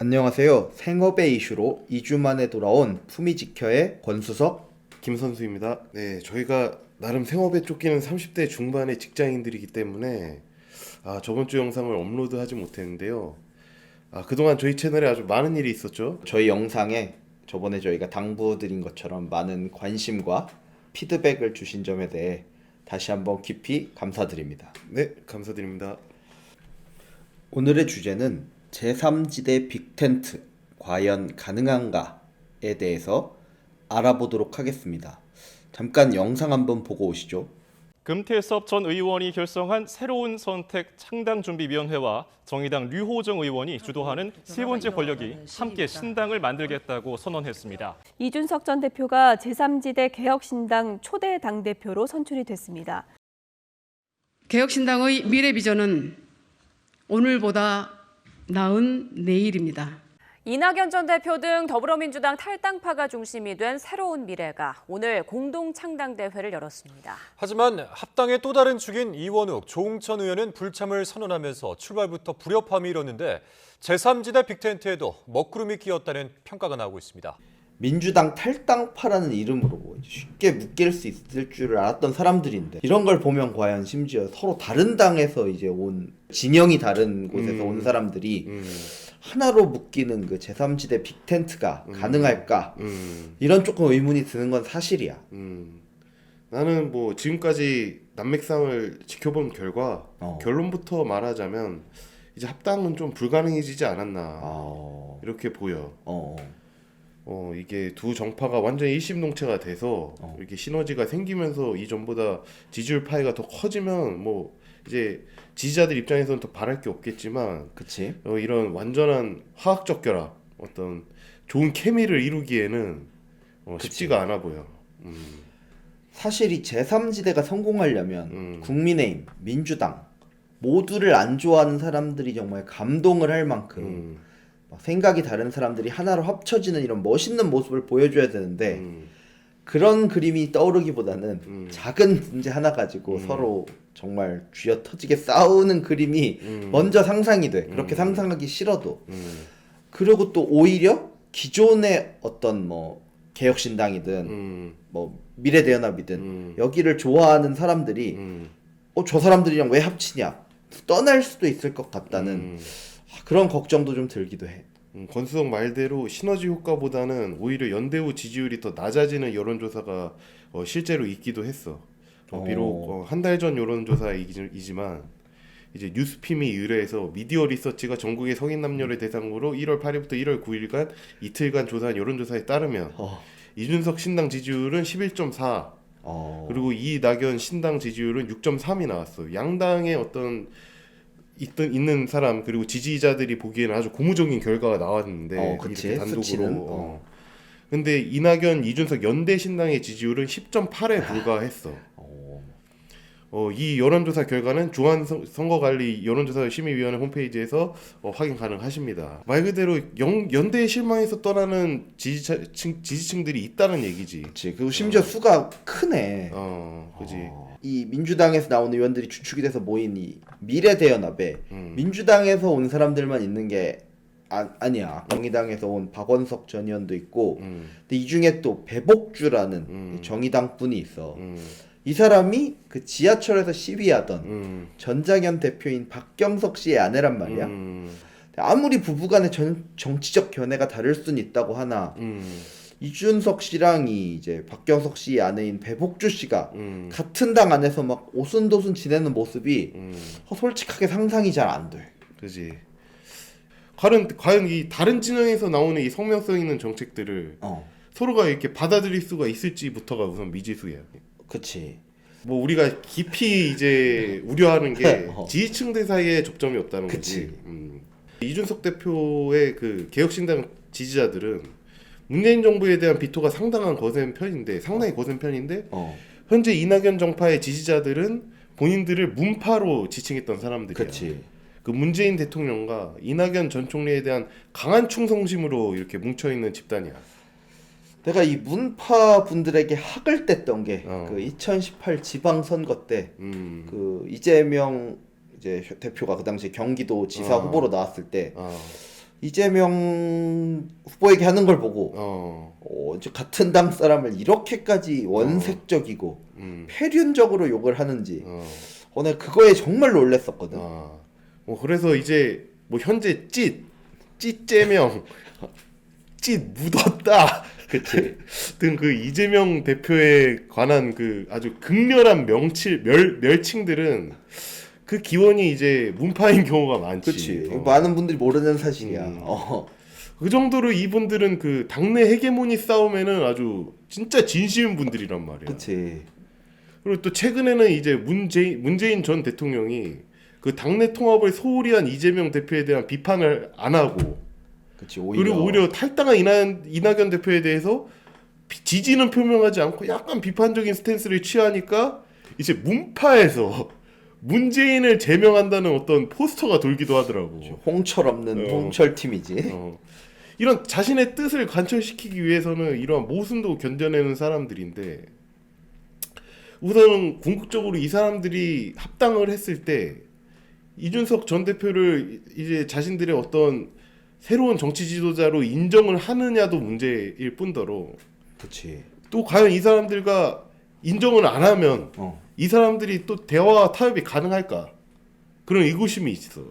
안녕하세요. 생업의 이슈로 2주 만에 돌아온 품위지켜의 권수석. 김선수입니다. 네, 저희가 나름 생업에 쫓기는 30대 중반의 직장인들이기 때문에 저번 주 영상을 업로드하지 못했는데요. 그동안 저희 채널에 아주 많은 일이 있었죠. 저희 영상에 저번에 저희가 당부드린 것처럼 많은 관심과 피드백을 주신 점에 대해 다시 한번 깊이 감사드립니다. 네, 감사드립니다. 오늘의 주제는 제3지대 빅텐트 과연 가능한가에 대해서 알아보도록 하겠습니다. 잠깐 영상 한번 보고 오시죠. 금태섭 전 의원이 결성한 새로운 선택 창당준비위원회와 정의당 류호정 의원이 주도하는 세 번째 권력이 함께 신당을 만들겠다고 선언했습니다. 이준석 전 대표가 제3지대 개혁신당 초대 당대표로 선출이 됐습니다. 개혁신당의 미래 비전은 오늘보다 나은 내일입니다. 이낙연 전 대표 등 더불어민주당 탈당파가 중심이 된 새로운 미래가 오늘 공동창당대회를 열었습니다. 하지만 합당의 또 다른 축인 이원욱, 조응천 의원은 불참을 선언하면서 출발부터 불협화음이 일었는데 제3지대 빅텐트에도 먹구름이 끼었다는 평가가 나오고 있습니다. 민주당 탈당파라는 이름으로 쉽게 묶일 수 있을 줄 알았던 사람들인데 이런 걸 보면 과연 심지어 서로 다른 당에서 이제 온 진영이 다른 곳에서 온 사람들이 하나로 묶이는 그 제3지대 빅텐트가 가능할까? 이런 조금 의문이 드는 건 사실이야. 나는 뭐 지금까지 난맥상을 지켜본 결과 결론부터 말하자면 이제 합당은 좀 불가능해지지 않았나 이렇게 보여. 이게 두 정파가 완전히 일심동체가 돼서 이렇게 시너지가 생기면서 이전보다 지지율 파이가 더 커지면 뭐 이제 지지자들 입장에서는 더 바랄 게 없겠지만, 그치? 이런 완전한 화학적 결합, 어떤 좋은 케미를 이루기에는 쉽지가 않아 보여. 사실 이 제3지대가 성공하려면 국민의힘, 민주당 모두를 안 좋아하는 사람들이 정말 감동을 할 만큼 막 생각이 다른 사람들이 하나로 합쳐지는 이런 멋있는 모습을 보여줘야 되는데 그런 그림이 떠오르기보다는 작은 문제 하나 가지고 서로 정말 쥐어 터지게 싸우는 그림이 먼저 상상이 돼. 그렇게 상상하기 싫어도. 그리고 또 오히려 기존의 어떤 뭐 개혁신당이든 뭐 미래대연합이든 여기를 좋아하는 사람들이 저 사람들이랑 왜 합치냐 떠날 수도 있을 것 같다는 그런 걱정도 좀 들기도 해. 권수석 말대로 시너지 효과보다는 오히려 연대 후 지지율이 더 낮아지는 여론조사가 실제로 있기도 했어. 비록 한 달 전 여론조사이지만 이제 뉴스핌이 의뢰해서 미디어 리서치가 전국의 성인 남녀를 대상으로 1월 8일부터 1월 9일간 이틀간 조사한 여론조사에 따르면 이준석 신당 지지율은 11.4 그리고 이낙연 신당 지지율은 6.3이 나왔어. 양당의 어떤 있는 사람 그리고 지지자들이 보기에는 아주 고무적인 결과가 나왔는데 그치, 이렇게 단독으로 수치는. 근데 이낙연, 이준석 연대 신당의 지지율은 10.8에 불과했어. 이 여론조사 결과는 중앙선거관리 여론조사심의위원회 홈페이지에서 확인 가능하십니다. 말 그대로 연대에 실망해서 떠나는 지지층들이 있다는 얘기지. 그치. 그리고 심지어 수가 크네. 그지. 이 민주당에서 나오는 의원들이 주축이 돼서 모인 이 미래대연합에 민주당에서 온 사람들만 있는 게 아니야. 정의당에서 온 박원석 전 의원도 있고 근데 이 중에 또 배복주라는 정의당 분이 있어. 이 사람이 그 지하철에서 시위하던 전장현 대표인 박경석 씨의 아내란 말이야. 아무리 부부간의 정치적 견해가 다를 수는 있다고 하나 이준석 씨랑 이제 박경석 씨의 아내인 배복주 씨가 같은 당 안에서 막 오순도순 지내는 모습이 솔직하게 상상이 잘 안 돼. 그지. 과연 이 다른 진영에서 나오는 이 성명성 있는 정책들을 서로가 이렇게 받아들일 수가 있을지부터가 우선 미지수야. 그치. 뭐 우리가 깊이 이제 우려하는 게 지지층들 사이에 접점이 없다는 거지. 이준석 대표의 그 개혁신당 지지자들은 문재인 정부에 대한 비토가 상당히 거센 편인데 현재 이낙연 정파의 지지자들은 본인들을 문파로 지칭했던 사람들이야. 그치. 그 문재인 대통령과 이낙연 전 총리에 대한 강한 충성심으로 이렇게 뭉쳐있는 집단이야. 내가 이 문파 분들에게 학을 뗐던 게 그 2018 지방선거 때 그 이재명 이제 대표가 그 당시 경기도 지사 후보로 나왔을 때 이재명 후보에게 하는 걸 보고 이제 같은 당 사람을 이렇게까지 원색적이고 폐륜적으로 욕을 하는지 내가 그거에 정말 놀랬었거든. 그래서 이제 뭐 현재 찌재명 찌 묻었다 그치. 등 그 이재명 대표에 관한 그 아주 극렬한 멸칭들은 그 기원이 이제 문파인 경우가 많지. 그치. 많은 분들이 모르는 사실이야. 그 정도로 이분들은 그 당내 헤게모니 싸움에는 아주 진짜 진심인 분들이란 말이야. 그치. 그리고 또 최근에는 이제 문재인 전 대통령이 그 당내 통합을 소홀히 한 이재명 대표에 대한 비판을 안 하고, 그치. 그리고 오히려 탈당한 이낙연 대표에 대해서 지지는 표명하지 않고 약간 비판적인 스탠스를 취하니까 이제 문파에서 문재인을 제명한다는 어떤 포스터가 돌기도 하더라고. 홍철 없는 홍철팀이지. 이런 자신의 뜻을 관철시키기 위해서는 이러한 모순도 견뎌내는 사람들인데, 우선은 궁극적으로 이 사람들이 합당을 했을 때 이준석 전 대표를 이제 자신들의 어떤 새로운 정치 지도자로 인정을 하느냐도 문제일 뿐더러, 그치. 또 과연 이 사람들과 인정을 안 하면 이 사람들이 또 대화와 타협이 가능할까? 그런 의구심이 있어.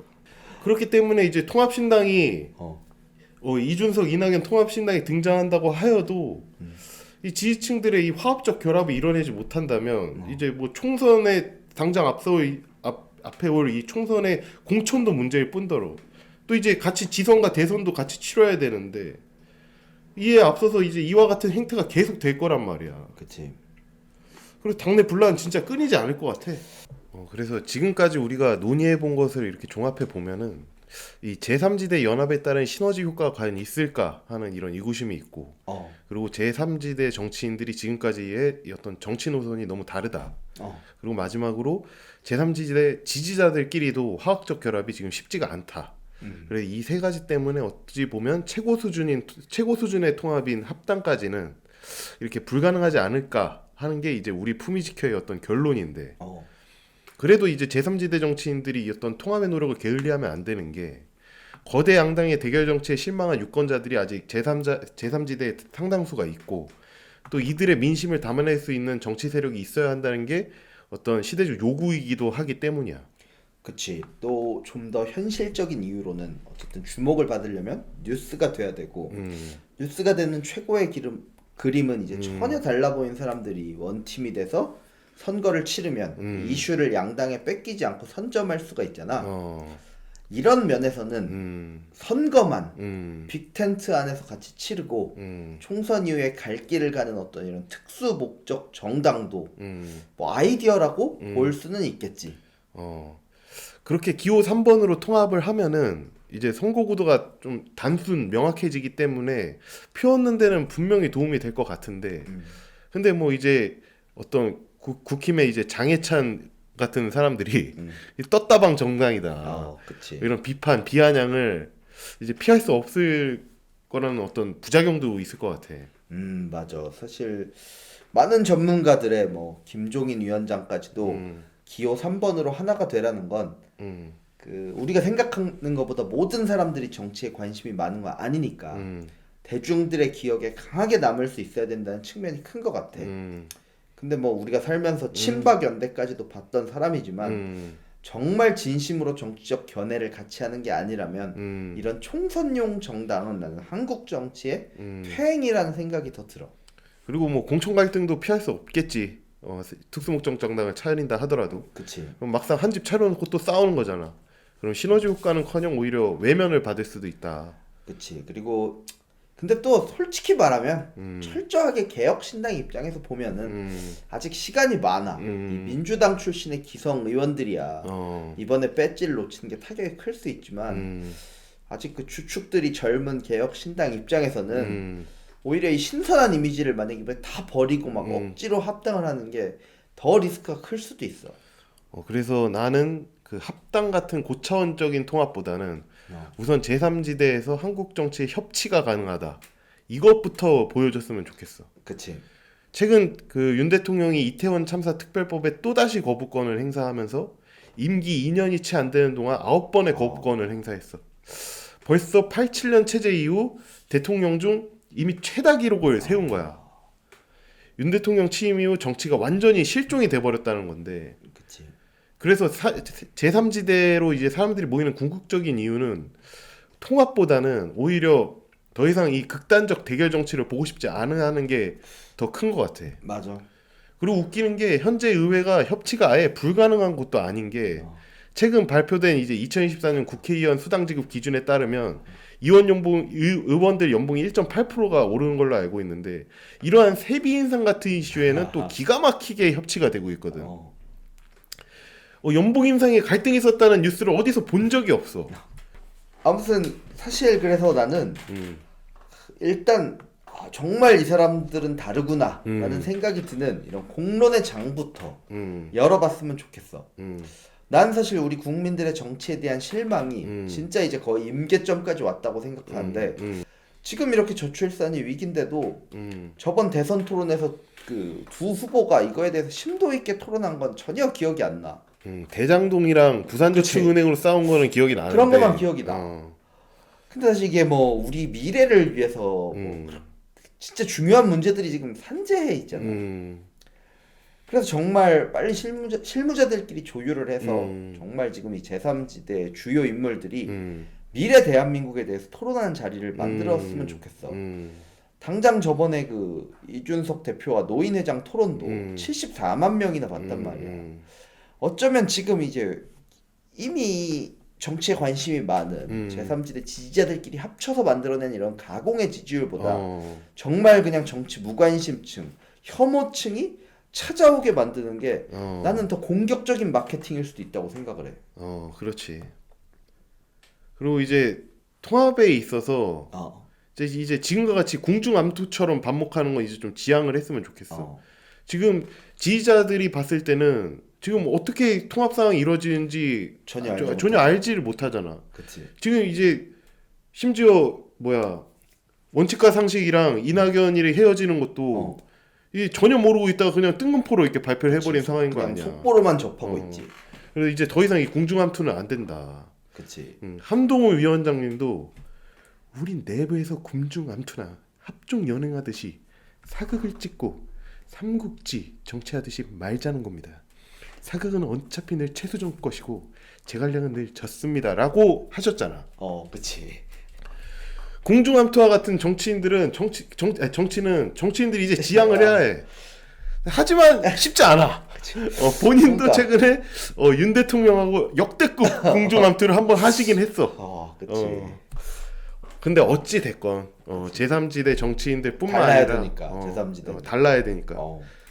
그렇기 때문에 이제 통합신당이 이준석, 이낙연 통합신당이 등장한다고 하여도 이 지지층들의 이 화합적 결합을 이뤄내지 못한다면 이제 뭐 총선에 당장 앞에 올 이 총선의 공천도 문제일 뿐더러, 또 이제 같이 지선과 대선도 같이 치러야 되는데 이에 앞서서 이제 이와 같은 행태가 계속 될 거란 말이야. 그치. 그리고 당내 분란은 진짜 끊이지 않을 것 같아. 그래서 지금까지 우리가 논의해 본 것을 이렇게 종합해 보면은 이 제3지대 연합에 따른 시너지 효과가 과연 있을까 하는 이런 의구심이 있고, 그리고 제3지대 정치인들이 지금까지의 어떤 정치 노선이 너무 다르다. 그리고 마지막으로 제3지대 지지자들끼리도 화학적 결합이 지금 쉽지가 않다. 그래서 이 세 가지 때문에 어찌 보면 최고 수준의 통합인 합당까지는 이렇게 불가능하지 않을까 하는 게 이제 우리 품위지켜의 어떤 결론인데, 그래도 이제 제3지대 정치인들이 이 어떤 통합의 노력을 게을리하면 안 되는 게, 거대 양당의 대결 정치에 실망한 유권자들이 아직 제3지대에 상당수가 있고, 또 이들의 민심을 담아낼 수 있는 정치 세력이 있어야 한다는 게 어떤 시대적 요구이기도 하기 때문이야. 그치. 또 좀 더 현실적인 이유로는 어쨌든 주목을 받으려면 뉴스가 돼야 되고, 뉴스가 되는 최고의 그림은 이제 전혀 달라 보이는 사람들이 원팀이 돼서 선거를 치르면 이슈를 양당에 뺏기지 않고 선점할 수가 있잖아. 이런 면에서는 선거만 빅텐트 안에서 같이 치르고 총선 이후에 갈 길을 가는 어떤 이런 특수 목적 정당도 뭐 아이디어라고 볼 수는 있겠지. 그렇게 기호 3번으로 통합을 하면은 이제 선거 구도가 좀 단순 명확해지기 때문에 표 얻는 데는 분명히 도움이 될 것 같은데, 근데 뭐 이제 어떤 국힘의 이제 장해찬 같은 사람들이 떴다방 정당이다, 그치. 이런 비판 비아냥을 이제 피할 수 없을 거라는 어떤 부작용도 있을 것 같아. 맞아. 사실 많은 전문가들의 뭐 김종인 위원장까지도 기호 3번으로 하나가 되라는 건 그 우리가 생각하는 것보다 모든 사람들이 정치에 관심이 많은 건 아니니까 대중들의 기억에 강하게 남을 수 있어야 된다는 측면이 큰 것 같아. 근데 뭐 우리가 살면서 친박 연대까지도 봤던 사람이지만 정말 진심으로 정치적 견해를 같이 하는 게 아니라면 이런 총선용 정당은 나는 한국 정치의 퇴행이라는 생각이 더 들어. 그리고 뭐 공천 갈등도 피할 수 없겠지. 특수목적 정당을 차린다 하더라도. 그치. 그럼 막상 한 집 차려놓고 또 싸우는 거잖아. 그럼 시너지 효과는커녕 오히려 외면을 받을 수도 있다. 그치. 그리고 근데 또 솔직히 말하면 철저하게 개혁신당 입장에서 보면은 아직 시간이 많아. 이 민주당 출신의 기성 의원들이야. 이번에 배지를 놓치는 게 타격이 클 수 있지만 아직 그 주축들이 젊은 개혁신당 입장에서는 오히려 이 신선한 이미지를 만약에 다 버리고 막 억지로 합당을 하는 게 더 리스크가 클 수도 있어. 그래서 나는 그 합당 같은 고차원적인 통합보다는 우선 제3지대에서 한국 정치의 협치가 가능하다, 이것부터 보여줬으면 좋겠어. 그치. 최근 그 윤 대통령이 이태원 참사 특별법에 또다시 거부권을 행사하면서 임기 2년이 채 안 되는 동안 9번의 거부권을 행사했어. 벌써 87년 체제 이후 대통령 중 이미 최다 기록을 세운 거야. 윤 대통령 취임 이후 정치가 완전히 실종이 돼버렸다는 건데. 그치. 그래서 제3지대로 이제 사람들이 모이는 궁극적인 이유는 통합보다는 오히려 더 이상 이 극단적 대결 정치를 보고 싶지 않은 게 더 큰 것 같아. 맞아. 그리고 웃기는 게 현재 의회가 협치가 아예 불가능한 것도 아닌 게 최근 발표된 이제 2024년 국회의원 수당 지급 기준에 따르면 의원들 연봉이 1.8%가 오르는 걸로 알고 있는데 이러한 세비 인상 같은 이슈에는 또 기가 막히게 협치가 되고 있거든. 연봉 인상에 갈등이 있었다는 뉴스를 어디서 본 적이 없어. 아무튼 사실 그래서 나는 일단 정말 이 사람들은 다르구나 라는 생각이 드는 이런 공론의 장부터 열어봤으면 좋겠어. 난 사실 우리 국민들의 정치에 대한 실망이 진짜 이제 거의 임계점까지 왔다고 생각하는데 지금 이렇게 저출산이 위기인데도 저번 대선 토론에서 그 두 후보가 이거에 대해서 심도 있게 토론한 건 전혀 기억이 안 나. 대장동이랑 부산저축은행으로 싸운 거는 기억이 나는데 그런 것만 기억이 나. 근데 사실 이게 뭐 우리 미래를 위해서 뭐 진짜 중요한 문제들이 지금 산재해 있잖아. 그래서 정말 빨리 실무자들끼리 조율을 해서 정말 지금 이 제3지대 주요 인물들이 미래 대한민국에 대해서 토론하는 자리를 만들었으면 좋겠어. 당장 저번에 그 이준석 대표와 노인회장 토론도 74만 명이나 봤단 말이야. 어쩌면 지금 이제 이미 정치에 관심이 많은 제3지대 지지자들끼리 합쳐서 만들어낸 이런 가공의 지지율보다 정말 그냥 정치 무관심층, 혐오층이 찾아오게 만드는 게 나는 더 공격적인 마케팅일 수도 있다고 생각을 해. 그렇지. 그리고 이제 통합에 있어서 이제 지금과 같이 궁중암투처럼 반목하는 건 이제 좀 지양을 했으면 좋겠어. 지금 지지자들이 봤을 때는 지금 어떻게 통합 상황이 이루어지는지 전혀 알지를 못하잖아. 그치. 지금 이제 심지어 원칙과 상식이랑 이낙연이랑 헤어지는 것도 이 전혀 모르고 있다가 그냥 뜬금포로 이렇게 발표를 해버린 상황인 거 아니야. 속보로만 접하고 있지. 그래서 이제 더 이상 이 궁중암투는 안 된다. 그치. 한동훈 위원장님도 우린 내부에서 궁중암투나 합종 연행하듯이 사극을 찍고 삼국지 정치하듯이 말자는 겁니다. 사극은 어차피 늘 최수종 것이고 제갈량은 늘 졌습니다라고 하셨잖아. 그치. 궁중암투와 같은 정치인들은 정치는 정치인들이 이제 지향을 해야 해. 하지만 쉽지 않아. 본인도 그러니까. 최근에 윤 대통령하고 역대급 궁중암투를 한번 하시긴 했어. 그치. 근데 어찌 됐건 제3지대 정치인들뿐만 달라야 아니라 되니까, 제3지대. 달라야 되니까.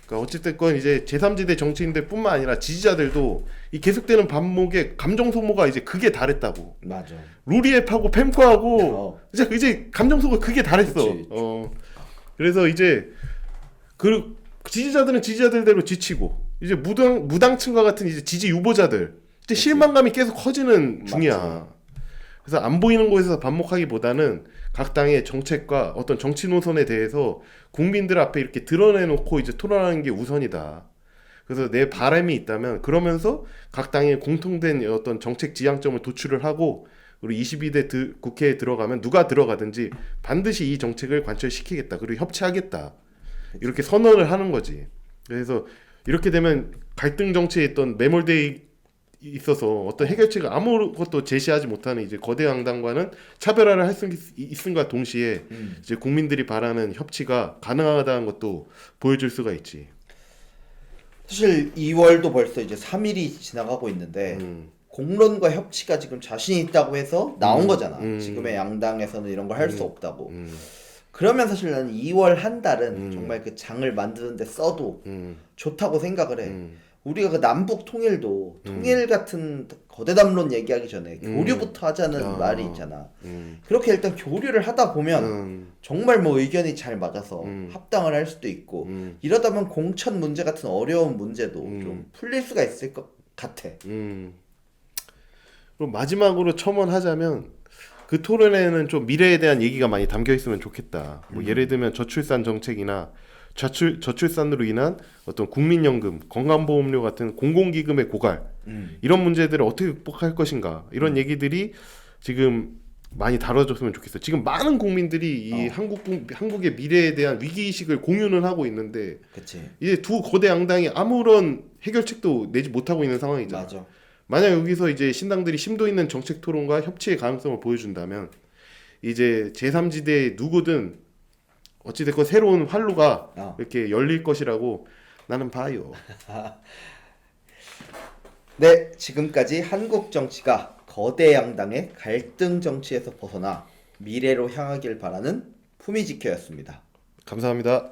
그러니까 어쨌든 이제 제3지대 정치인들뿐만 아니라 지지자들도 이 계속되는 반목에 감정 소모가 이제 극에 달했다고. 맞아. 루리앱하고 팸코하고 이제 감정 소모 극에 달했어. 그치. 그래서 이제 그 지지자들은 지지자들대로 지치고 이제 무당층과 같은 이제 지지 유보자들 이제 실망감이 계속 커지는 중이야. 맞지. 그래서 안 보이는 곳에서 반목하기보다는 각 당의 정책과 어떤 정치 노선에 대해서 국민들 앞에 이렇게 드러내놓고 이제 토론하는 게 우선이다. 그래서 내 바람이 있다면 그러면서 각 당의 공통된 어떤 정책 지향점을 도출을 하고 우리 22대 국회에 들어가면 누가 들어가든지 반드시 이 정책을 관철시키겠다. 그리고 협치하겠다. 이렇게 선언을 하는 거지. 그래서 이렇게 되면 갈등 정치에 있던 매몰돼 있어서 어떤 해결책을 아무것도 제시하지 못하는 이제 거대 양당과는 차별화를 할 수 있음과 동시에 이제 국민들이 바라는 협치가 가능하다는 것도 보여줄 수가 있지. 사실 2월도 벌써 이제 3일이 지나가고 있는데 공론과 협치가 지금 자신 있다고 해서 나온 거잖아. 지금의 양당에서는 이런 걸 할 수 없다고. 그러면 사실 나는 2월 한 달은 정말 그 장을 만드는 데 써도 좋다고 생각을 해. 우리가 그 남북 통일도 통일 같은 거대 담론 얘기하기 전에 교류부터 하자는 말이 있잖아. 그렇게 일단 교류를 하다 보면 정말 뭐 의견이 잘 맞아서 합당을 할 수도 있고 이러다 보면 공천 문제 같은 어려운 문제도 좀 풀릴 수가 있을 것 같아. 그럼 마지막으로 첨언하자면 그 토론에는 좀 미래에 대한 얘기가 많이 담겨 있으면 좋겠다. 뭐 예를 들면 저출산 정책이나 저출산으로 인한 어떤 국민연금, 건강보험료 같은 공공기금의 고갈 이런 문제들을 어떻게 극복할 것인가 이런 얘기들이 지금 많이 다뤄줬으면 좋겠어. 지금 많은 국민들이 이 한국의 미래에 대한 위기의식을 공유는 하고 있는데 그치. 이제 두 거대 양당이 아무런 해결책도 내지 못하고 있는 상황이잖아. 맞아. 만약 여기서 이제 신당들이 심도 있는 정책 토론과 협치의 가능성을 보여준다면 이제 제3지대에 누구든 어찌됐건 새로운 활로가 이렇게 열릴 것이라고 나는 봐요. 네, 지금까지 한국 정치가 거대 양당의 갈등 정치에서 벗어나 미래로 향하길 바라는 품위지켜였습니다. 감사합니다.